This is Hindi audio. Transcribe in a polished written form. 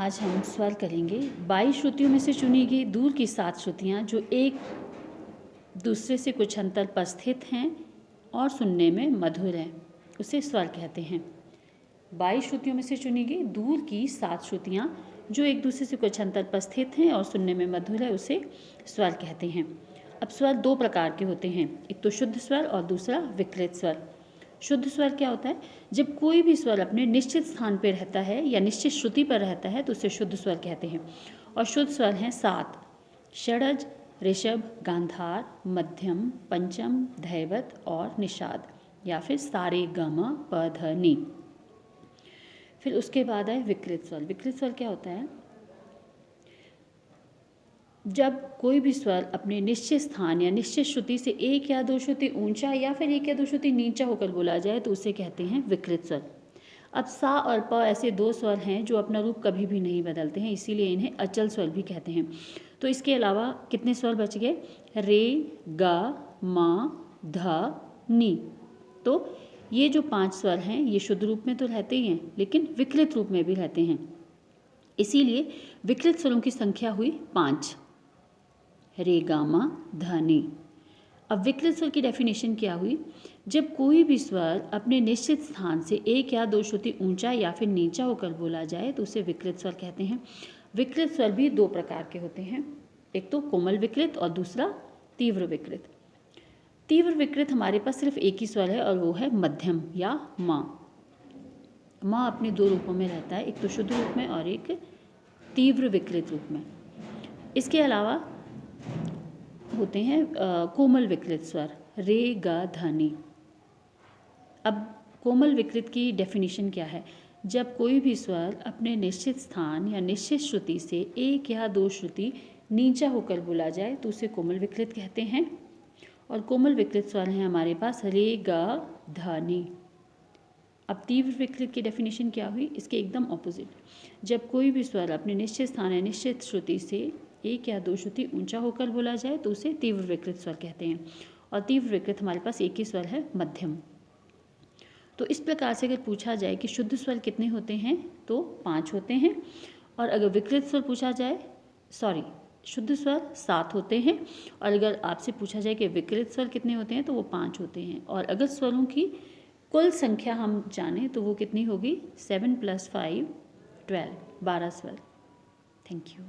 आज हम स्वर करेंगे। 22 श्रुतियों में से चुनी गई दूर की 7 श्रुतियाँ जो एक दूसरे से कुछ अंतर पर स्थित हैं और सुनने में मधुर हैं, उसे स्वर कहते हैं। 22 श्रुतियों में से चुनी गई दूर की 7 श्रुतियाँ जो एक दूसरे से कुछ अंतर पर स्थित हैं और सुनने में मधुर है, उसे स्वर कहते हैं। अब स्वर दो प्रकार के होते हैं, एक तो शुद्ध स्वर और दूसरा विकृत स्वर। शुद्ध स्वर क्या होता है? जब कोई भी स्वर अपने निश्चित स्थान पर रहता है या निश्चित श्रुति पर रहता है तो उसे शुद्ध स्वर कहते हैं। और शुद्ध स्वर हैं 7: षडज, ऋषभ, गांधार, मध्यम, पंचम, धैवत और निषाद, या फिर सारे गम प ध नि। फिर उसके बाद है विकृत स्वर। विकृत स्वर क्या होता है? जब कोई भी स्वर अपने निश्चित स्थान या निश्चित श्रुति से एक या दो श्रुति ऊंचा या फिर एक या दो श्रुति नीचा होकर बोला जाए तो उसे कहते हैं विकृत स्वर। अब सा और प ऐसे दो स्वर हैं जो अपना रूप कभी भी नहीं बदलते हैं, इसीलिए इन्हें अचल स्वर भी कहते हैं। तो इसके अलावा कितने स्वर बच गए? रे, गा, मा, ध, नी। तो ये जो 5 स्वर हैं ये शुद्ध रूप में तो रहते ही हैं लेकिन विकृत रूप में भी रहते हैं, इसीलिए विकृत स्वरों की संख्या हुई 5: रे, गा, मा, ध, नी। अब विकृत स्वर की डेफिनेशन क्या हुई? जब कोई भी स्वर अपने निश्चित स्थान से एक या दो श्रुति ऊंचा या फिर नीचा होकर बोला जाए तो उसे विकृत स्वर कहते हैं। विकृत स्वर भी दो प्रकार के होते हैं, एक तो कोमल विकृत और दूसरा तीव्र विकृत। तीव्र विकृत हमारे पास सिर्फ एक ही स्वर है और वो है मध्यम या माँ। माँ अपने दो रूपों में रहता है, एक तो शुद्ध रूप में और एक तीव्र विकृत रूप में। इसके अलावा होते हैं कोमल विकृत स्वर, रे, गा, ध, नी। अब कोमल विकृत की डेफिनेशन क्या है? जब कोई भी स्वर अपने निश्चित स्थान या निश्चित श्रुति से एक या दो श्रुति नीचा होकर बोला जाए तो उसे कोमल विकृत कहते हैं। और कोमल विकृत स्वर हैं हमारे पास रे, गा, ध, नी। अब तीव्र विकृत की डेफिनेशन क्या हुई? इसके एकदम ऑपोजिट। जब कोई भी स्वर अपने निश्चित स्थान या निश्चित श्रुति से एक या दो श्रुति ऊंचा होकर बोला जाए तो उसे तीव्र विकृत स्वर कहते हैं। और तीव्र विकृत हमारे पास एक ही स्वर है, मध्यम। तो इस प्रकार से अगर पूछा जाए कि शुद्ध स्वर कितने होते हैं तो 5 होते हैं, और अगर विकृत स्वर पूछा जाए, शुद्ध स्वर 7 होते हैं, और अगर आपसे पूछा जाए कि विकृत स्वर कितने होते हैं तो वो 5 होते हैं। और अगर स्वरों की कुल संख्या हम जानें तो वो कितनी होगी? 7 + 5 = 12 स्वर। Thank you.